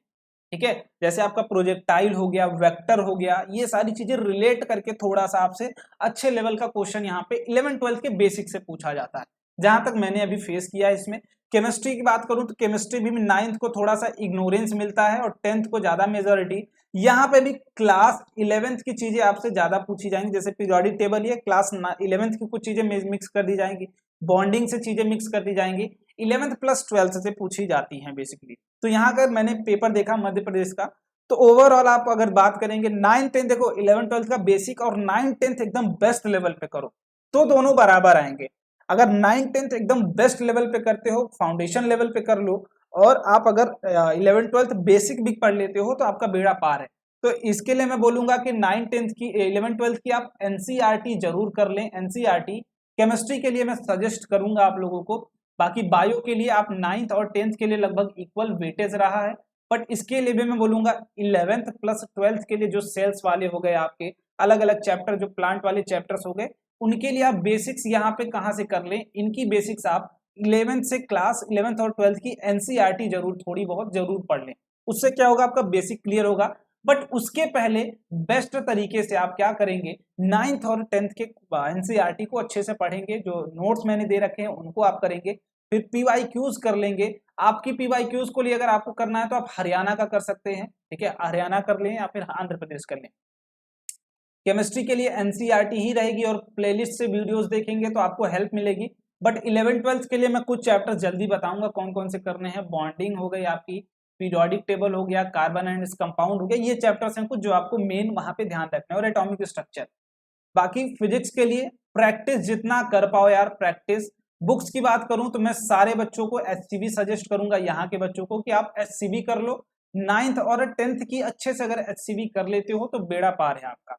ठीक है, जैसे आपका प्रोजेक्टाइल हो गया, वेक्टर हो गया, ये सारी चीजें रिलेट करके थोड़ा सा आपसे अच्छे लेवल का क्वेश्चन यहाँ पे 11-12 के बेसिक से पूछा जाता है, जहां तक मैंने अभी फेस किया है। इसमें केमिस्ट्री की बात करूं तो केमिस्ट्री भी 9th को थोड़ा सा इग्नोरेंस मिलता है, और 10th को ज्यादा मेजोरिटी। यहाँ पे भी क्लास 11th की चीजें आपसे ज्यादा पूछी जाएंगी, जैसे पीरियोडिक टेबल, ये क्लास 11th की कुछ चीजें मिक्स कर दी जाएंगी, बॉन्डिंग से चीजें मिक्स कर दी जाएंगी, 11th प्लस 12th से पूछी जाती हैं बेसिकली। तो यहाँ अगर मैंने पेपर देखा मध्य प्रदेश का, तो ओवरऑल आप अगर बात करेंगे 9-10, देखो 11-12 का बेसिक और 9-10 एकदम बेस्ट लेवल पे करो तो दोनों बराबर आएंगे। अगर 9-10 एकदम बेस्ट लेवल पे करते हो, फाउंडेशन लेवल पे कर लो, और आप अगर 11-12 बेसिक भी पढ़ लेते हो तो आपका बेड़ा पार है। तो इसके लिए मैं बोलूंगा कि 9-10 की 11-12 की आप एनसीईआरटी जरूर कर लें। एनसीईआरटी केमिस्ट्री के लिए मैं सजेस्ट करूंगा आप लोगों को। बाकी बायो के लिए आप 9th और 10th के लिए लगभग इक्वल वेटेज रहा है, बट इसके लिए भी मैं बोलूंगा 11th प्लस 12th के लिए जो सेल्स वाले हो गए, आपके अलग अलग चैप्टर, जो प्लांट वाले चैप्टर्स हो गए, उनके लिए आप बेसिक्स यहाँ पे कहाँ से कर लें, इनकी बेसिक्स आप 11th से क्लास 11th और 12th की एनसीईआरटी जरूर थोड़ी बहुत जरूर पढ़ लें। उससे क्या होगा, आपका बेसिक क्लियर होगा। बट उसके पहले बेस्ट तरीके से आप क्या करेंगे, 9th और 10th के एनसीईआरटी को अच्छे से पढ़ेंगे, जो नोट्स मैंने दे रखे हैं उनको आप करेंगे, फिर पीवाईक्यूज कर लेंगे। आपकी पीवाईक्यूज को लिए अगर आपको करना है तो आप हरियाणा का कर सकते हैं, ठीक है, हरियाणा कर लें या फिर आंध्र प्रदेश कर लें। केमिस्ट्री के लिए एनसीईआरटी ही रहेगी और प्लेलिस्ट से वीडियोस देखेंगे तो आपको हेल्प मिलेगी। बट 11-12 के लिए मैं कुछ चैप्टर जल्दी बताऊंगा कौन कौन से करने हैं। बॉन्डिंग हो गई आपकी, पीरियोडिक टेबल हो गया, कार्बन एंड कंपाउंड हो गया, ये चैप्टर्स हैं कुछ जो आपको मेन वहां पे ध्यान रखना है, और एटॉमिक स्ट्रक्चर। बाकी फिजिक्स के लिए प्रैक्टिस जितना कर पाओ यार, प्रैक्टिस। बुक्स की बात करूं तो मैं सारे बच्चों को एचसीबी सजेस्ट करूंगा, यहाँ के बच्चों को, कि आप एचसीबी कर लो। 9th और 10th की अच्छे से अगर एचसीबी कर लेते हो तो बेड़ा पार है आपका।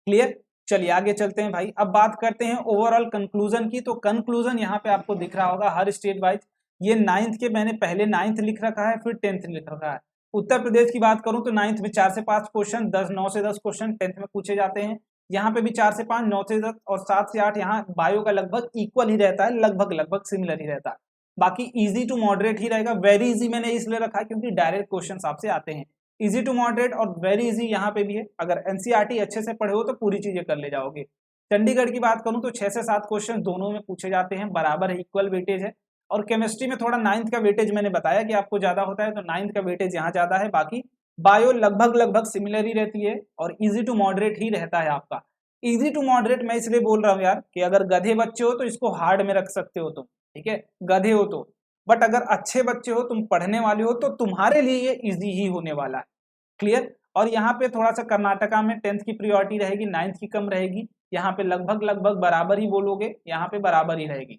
क्लियर, चलिए आगे चलते हैं भाई। अब बात करते हैं ओवरऑल कंक्लूजन की। तो कंक्लूजन यहाँ पे आपको दिख रहा होगा हर स्टेट वाइज। ये 9th के मैंने पहले 9th लिख रखा है, फिर 10th लिख रखा है। उत्तर प्रदेश की बात करूं तो 9th में 4 से 5 क्वेश्चन, 9 से 10 क्वेश्चन 10th में पूछे जाते हैं। यहाँ पे भी 4 से 5, 9 से 10 और 7 से 8। यहाँ बायो का लगभग इक्वल ही रहता है, लगभग सिमिलर ही रहता है। बाकी इजी टू मॉडरेट ही रहेगा। वेरी इजी मैंने इसलिए रखा है क्योंकि डायरेक्ट क्वेश्चन आपसे आते हैं। इजी टू मॉडरेट और वेरी इजी यहाँ पे भी है। अगर एनसीईआरटी अच्छे से पढ़े हो तो पूरी चीजें कर ले जाओगे। चंडीगढ़ की बात करूं तो 6 से 7 क्वेश्चन दोनों में पूछे जाते हैं, बराबर है, इक्वल वेटेज है। और केमिस्ट्री में थोड़ा 9th का वेटेज मैंने बताया कि आपको ज्यादा होता है, तो 9th का वेटेज यहाँ ज्यादा है। बाकी बायो लगभग सिमिलर ही रहती है और इजी टू मॉडरेट ही रहता है आपका। इजी टू मॉडरेट मैं इसलिए बोल रहा हूँ यार कि अगर गधे बच्चे हो तो इसको हार्ड में रख सकते हो तुम, ठीक है, गधे हो तो। बट अगर अच्छे बच्चे हो, तुम पढ़ने वाले हो, तो तुम्हारे लिए ये इजी ही होने वाला है। क्लियर। और यहाँ पे थोड़ा सा कर्नाटका में 10th की प्रियोरिटी रहेगी, 9th की कम रहेगी। यहाँ पे लगभग बराबर ही बोलोगे, यहाँ पे बराबर ही रहेगी।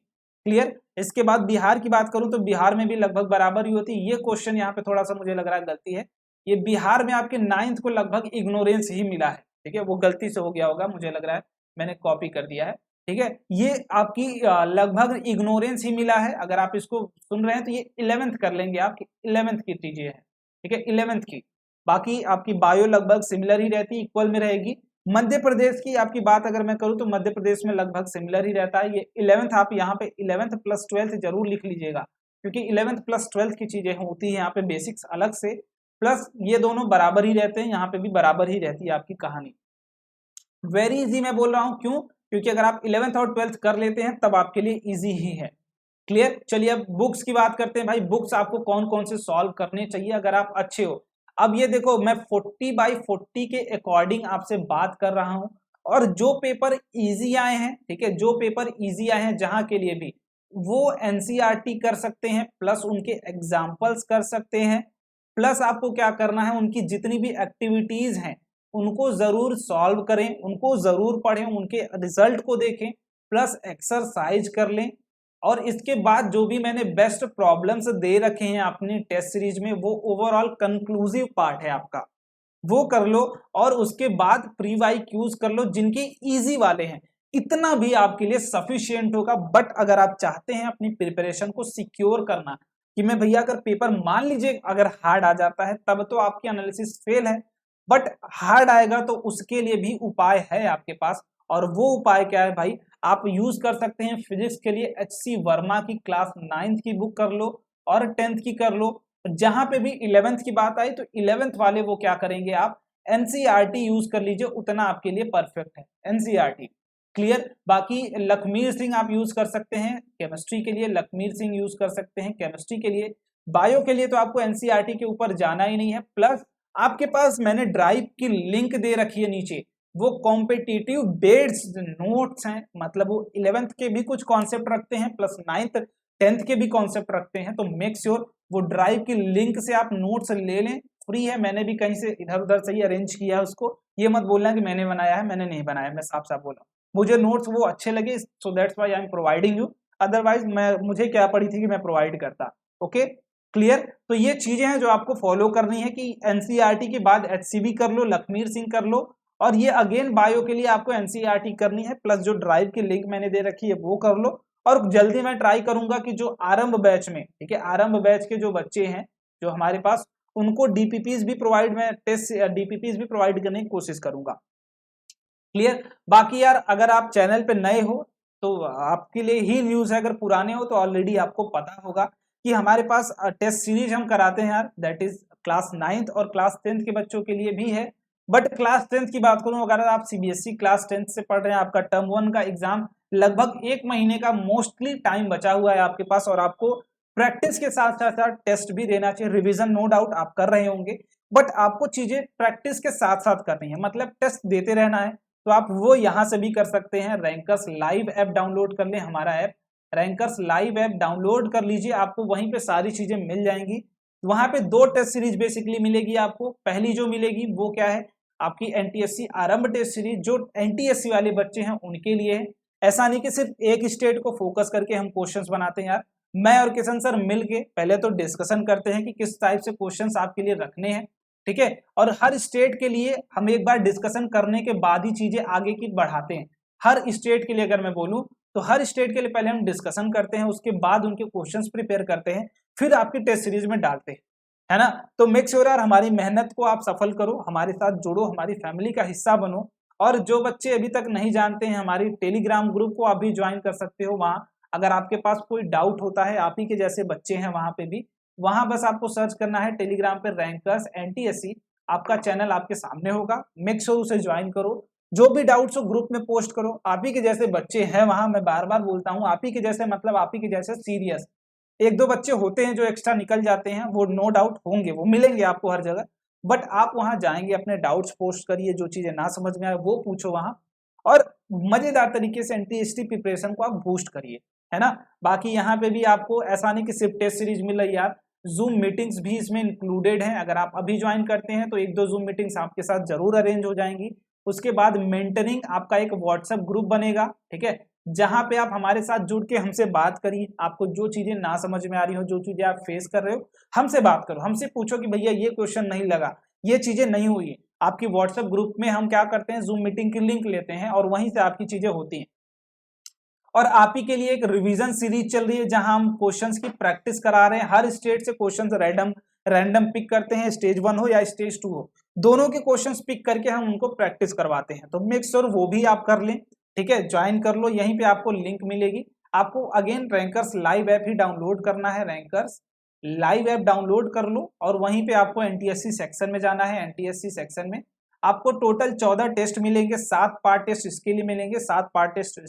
क्लियर। इसके बाद बिहार की बात करूं तो बिहार में भी लगभग बराबर ही होती है। ये क्वेश्चन यहाँ पे थोड़ा सा मुझे लग रहा है गलती है। ये बिहार में आपके 9th को लगभग इग्नोरेंस ही मिला है, ठीक है, वो गलती से हो गया होगा, मुझे लग रहा है मैंने कॉपी कर दिया है, ठीक है। ये आपकी लगभग इग्नोरेंस ही मिला है। अगर आप इसको सुन रहे हैं तो ये 11th कर लेंगे, आपकी 11th की चीजें हैं, ठीक है, 11th की। बाकी आपकी बायो लगभग सिमिलर ही रहती है, इक्वल में रहेगी। मध्य प्रदेश की आपकी बात अगर मैं करूं तो मध्य प्रदेश में लगभग सिमिलर ही रहता है। ये 11th आप यहाँ पे 11th प्लस 12th जरूर लिख लीजिएगा, क्योंकि 11th प्लस 12th की चीजें होती है यहाँ पे बेसिक्स अलग से, प्लस ये दोनों बराबर ही रहते हैं, यहाँ पे भी बराबर ही रहती है आपकी कहानी। वेरी इजी मैं बोल रहा हूँ, क्यों? क्योंकि अगर आप 11th और 12th कर लेते हैं तब आपके लिए इजी ही है। क्लियर। चलिए अब बुक्स की बात करते हैं भाई। बुक्स आपको कौन कौन से सॉल्व करने चाहिए अगर आप अच्छे हो। अब ये देखो, मैं 40/40 के अकॉर्डिंग आपसे बात कर रहा हूं, और जो पेपर इजी आए हैं, ठीक है, जो पेपर इजी आए हैं जहां के लिए भी, वो एनसीईआरटी कर सकते हैं, प्लस उनके एग्जाम्पल्स कर सकते हैं, प्लस आपको क्या करना है, उनकी जितनी भी एक्टिविटीज हैं उनको जरूर सॉल्व करें, उनको जरूर पढ़ें, उनके रिजल्ट को देखें, प्लस एक्सरसाइज कर लें। और इसके बाद जो भी मैंने बेस्ट प्रॉब्लम्स दे रखे हैं अपनी टेस्ट सीरीज में, वो ओवरऑल कंक्लूसिव पार्ट है आपका, वो कर लो। और उसके बाद प्री वाई क्यूज कर लो जिनके इजी वाले हैं, इतना भी आपके लिए सफिशियंट होगा। बट अगर आप चाहते हैं अपनी प्रिपरेशन को सिक्योर करना कि मैं भैया अगर पेपर मान लीजिए अगर हार्ड आ जाता है तब तो आपकी एनालिसिस फेल है, बट हार्ड आएगा तो उसके लिए भी उपाय है आपके पास। और वो उपाय क्या है भाई, आप यूज कर सकते हैं फिजिक्स के लिए HC वर्मा की क्लास 9th की बुक कर लो और 10th की कर लो। जहां पे भी 11th की बात आई तो 11th वाले वो क्या करेंगे, आप एनसीईआरटी यूज कर लीजिए, उतना आपके लिए परफेक्ट है एनसीईआरटी। क्लियर। बाकी लखमीर सिंह आप यूज कर सकते हैं केमिस्ट्री के लिए, लखमीर सिंह यूज कर सकते हैं केमिस्ट्री के लिए। बायो के लिए तो आपको एनसीईआरटी के ऊपर जाना ही नहीं है, प्लस आपके पास मैंने ड्राइव की लिंक दे रखी है नीचे, वो कॉम्पिटिटिव बेस्ड नोट्स हैं, मतलब वो 11th के भी कुछ कॉन्सेप्ट रखते हैं प्लस 9th 10th के भी कॉन्सेप्ट रखते हैं। तो मेक श्योर वो ड्राइव की लिंक से आप नोट्स ले लें, फ्री है, मैंने भी कहीं से इधर उधर से ही अरेंज किया है उसको, ये मत बोलना कि मैंने बनाया है, मैंने नहीं बनाया, मैं साफ साफ बोला, मुझे नोट्स वो अच्छे लगे, so that's why I am providing you, otherwise मुझे क्या पड़ी थी कि मैं प्रोवाइड करता। Okay clear. तो ये चीजें हैं जो आपको फॉलो करनी है कि एनसीईआरटी के बाद एचसीबी कर लो, लखमीर सिंह कर लो, और ये अगेन बायो के लिए आपको एनसीईआरटी करनी है, प्लस जो ड्राइव की लिंक मैंने दे रखी है वो कर लो। और जल्दी मैं ट्राई करूंगा कि जो आरंभ बैच में, ठीक है, आरंभ बैच के जो बच्चे हैं जो हमारे पास, उनको डीपीपीज भी प्रोवाइड, मैं टेस्ट डीपीपीज भी प्रोवाइड करने की कोशिश करूंगा। क्लियर। बाकी यार अगर आप चैनल पे नए हो तो आपके लिए ही न्यूज है, अगर पुराने हो तो ऑलरेडी आपको पता होगा कि हमारे पास टेस्ट सीरीज हम कराते हैं यार, दैट इज क्लास 9th और क्लास 10th के बच्चों के लिए भी है। बट क्लास 10th की बात करूं, अगर आप सीबीएसई क्लास 10th से पढ़ रहे हैं, आपका टर्म 1 का एग्जाम लगभग 1 महीने का मोस्टली टाइम बचा हुआ है आपके पास, और आपको प्रैक्टिस के साथ साथ साथ टेस्ट भी देना चाहिए। रिवीजन नो डाउट आप कर रहे होंगे, बट आपको चीजें प्रैक्टिस के साथ साथ करनी है, मतलब टेस्ट देते रहना है। तो आप वो यहां से भी कर सकते हैं, रैंकर्स लाइव ऐप डाउनलोड कर लें, हमारा app rankers live app download कर लीजिए, आपको वहीं पे सारी चीजें मिल जाएंगी। वहां पे 2 टेस्ट सीरीज बेसिकली मिलेगी आपको। पहली जो मिलेगी वो क्या है, आपकी एनटीएससी आरंभ टेस्ट सीरीज, जो एनटीएससी वाले बच्चे हैं उनके लिए है। ऐसा नहीं कि सिर्फ एक स्टेट को फोकस करके हम क्वेश्चंस बनाते हैं यार, मैं और किशन सर मिलके पहले तो डिस्कशन करते हैं कि किस टाइप से क्वेश्चंस आपके लिए रखने हैं, ठीक है, और हर स्टेट के लिए हम एक बार डिस्कशन करने के बाद ही चीजें आगे की बढ़ाते हैं। हर स्टेट के लिए अगर मैं बोलूं तो हर स्टेट के लिए पहले हम डिस्कशन करते हैं, उसके बाद उनके क्वेश्चंस प्रिपेयर करते हैं, फिर आपकी टेस्ट सीरीज में डालते हैं, है ना। तो मेक श्योर यार हमारी मेहनत को आप सफल करो, हमारे साथ जुड़ो, हमारी फैमिली का हिस्सा बनो। और जो बच्चे अभी तक नहीं जानते हैं, हमारी टेलीग्राम ग्रुप को आप भी ज्वाइन कर सकते हो। वहां अगर आपके पास कोई डाउट होता है, आप ही के जैसे बच्चे हैं वहां पे भी, वहां बस आपको सर्च करना है टेलीग्राम पे रैंकर्स एनटीएससी, आपका चैनल आपके सामने होगा, मेक श्योर उसे ज्वाइन करो, जो भी डाउट्स हो ग्रुप में पोस्ट करो। आप ही के जैसे बच्चे हैं वहां, मैं बार बार बोलता हूँ, आप ही के जैसे मतलब आप ही के जैसे सीरियस, 1-2 बच्चे होते हैं जो एक्स्ट्रा निकल जाते हैं, वो नो डाउट होंगे, वो मिलेंगे आपको हर जगह, बट आप वहां जाएंगे, अपने डाउट्स पोस्ट करिए, जो चीजें ना समझ में आए वो पूछो वहां, और मजेदार तरीके से एनटीएसटी प्रिपरेशन को आप बूस्ट करिए, है ना। बाकी यहाँ पे भी आपको ऐसा नहीं कि सिर्फ टेस्ट सीरीज मिल रही है यार, जूम मीटिंग्स भी इसमें इंक्लूडेड हैं। अगर आप अभी ज्वाइन करते हैं तो 1-2 जूम मीटिंग्स आपके साथ जरूर अरेंज हो जाएंगी। उसके बाद मेंटरिंग आपका एक व्हाट्सएप ग्रुप बनेगा, ठीक है, जहां पे आप हमारे साथ जुड़ के हमसे बात करिए, आपको जो चीजें ना समझ में आ रही हो, जो चीजें आप फेस कर रहे हो, हमसे बात करो, हमसे पूछो कि भैया ये क्वेश्चन नहीं लगा, ये चीजें नहीं हुई। आपकी व्हाट्सएप ग्रुप में हम क्या करते हैं, जूम मीटिंग की लिंक लेते हैं और वहीं से आपकी चीजें होती हैं। और आप ही के लिए एक रिवीजन सीरीज चल रही है जहां हम क्वेश्चंस की प्रैक्टिस करा रहे हैं, हर स्टेट से क्वेश्चंस रैंडम पिक करते हैं, स्टेज 1 हो या स्टेज 2 हो, दोनों के क्वेश्चंस पिक करके हम उनको प्रैक्टिस करवाते हैं। तो मेक श्योर वो भी आप कर लें, ठीक है, ज्वाइन कर लो, यहीं पे आपको लिंक मिलेगी। आपको अगेन रैंकर्स लाइव ऐप ही डाउनलोड करना है, रैंकर्स लाइव ऐप डाउनलोड कर लो, और वहीं पे आपको एनटीएससी सेक्शन में जाना है। एनटीएससी सेक्शन में आपको टोटल 14 टेस्ट मिलेंगे, 7 पार्ट टेस्ट इसके लिए मिलेंगे, 7 पार्ट टेस्ट,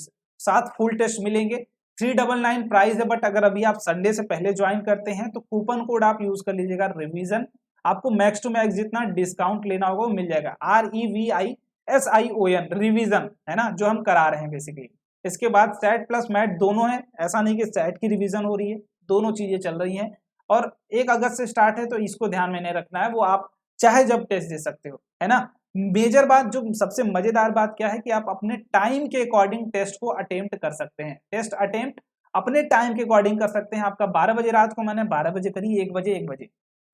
7 फुल टेस्ट मिलेंगे। 399 प्राइस है, बट अगर अभी आप संडे से पहले ज्वाइन करते हैं तो कूपन कोड आप यूज कर लीजिएगा रिवीजन, आपको मैक्स टू मैक्स जितना डिस्काउंट लेना होगा वो मिल जाएगा, REVISION रिवीजन, है ना, जो हम करा रहे हैं बेसिकली। इसके बाद सेट प्लस मैट दोनों है, ऐसा नहीं कि सेट की रिवीजन हो रही है, दोनों चीजें चल रही हैं। और 1 अगस्त से स्टार्ट है, तो इसको ध्यान में नहीं रखना है, वो आप चाहे जब टेस्ट दे सकते हो, है ना। मेजर बात, जो सबसे मजेदार बात क्या है कि आप अपने टाइम के अकॉर्डिंग टेस्ट को अटेम्प्ट कर सकते हैं, टेस्ट अटेम्प्ट अपने टाइम के अकॉर्डिंग कर सकते हैं। आपका 12 बजे रात को मैंने 12 बजे करी, 1 बजे 1 बजे,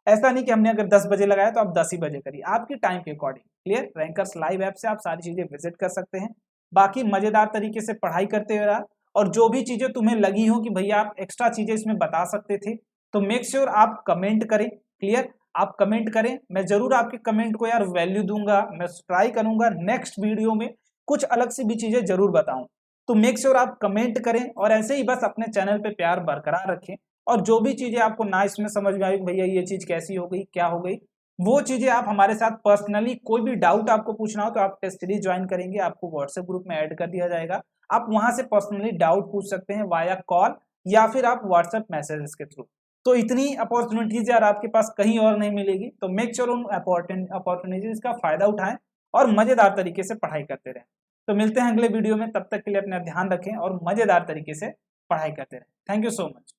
ऐसा नहीं कि हमने अगर 10 बजे लगाया तो आप 10 ही बजे करिए, आपकी टाइम के according. Clear. Rankers live app से आप सारी चीजें विजिट कर सकते हैं। बाकी मजेदार तरीके से पढ़ाई करते हुए, और जो भी चीजें तुम्हें लगी हो कि भैया आप एक्स्ट्रा चीजें इसमें बता सकते थे, तो मेक श्योर आप कमेंट करें। क्लियर। आप कमेंट करें, मैं जरूर आपके कमेंट को यार वैल्यू दूंगा, मैं ट्राई करूंगा नेक्स्ट वीडियो में कुछ अलग सी भी चीजें जरूर बताऊं। तो मेक श्योर आप कमेंट करें, और ऐसे ही बस अपने चैनल पे प्यार बरकरार रखें, और जो भी चीजें आपको ना इसमें समझ में आई, भैया ये चीज कैसी हो गई, क्या हो गई, वो चीजें आप हमारे साथ पर्सनली, कोई भी डाउट आपको पूछना हो तो आप टेस्ट सीरीज ज्वाइन करेंगे, आपको व्हाट्सएप ग्रुप में ऐड कर दिया जाएगा, आप वहां से पर्सनली डाउट पूछ सकते हैं वाया कॉल या फिर आप व्हाट्सएप मैसेजेस के थ्रू। तो इतनी अपॉर्चुनिटीज यार आपके पास कहीं और नहीं मिलेगी। तो मेक श्योर उन अपॉर्चुनिटीज का फायदा उठाएं और मजेदार तरीके से पढ़ाई करते रहें। तो मिलते हैं अगले वीडियो में, तब तक के लिए अपना ध्यान रखें और मजेदार तरीके से पढ़ाई करते रहें। Thank you so much.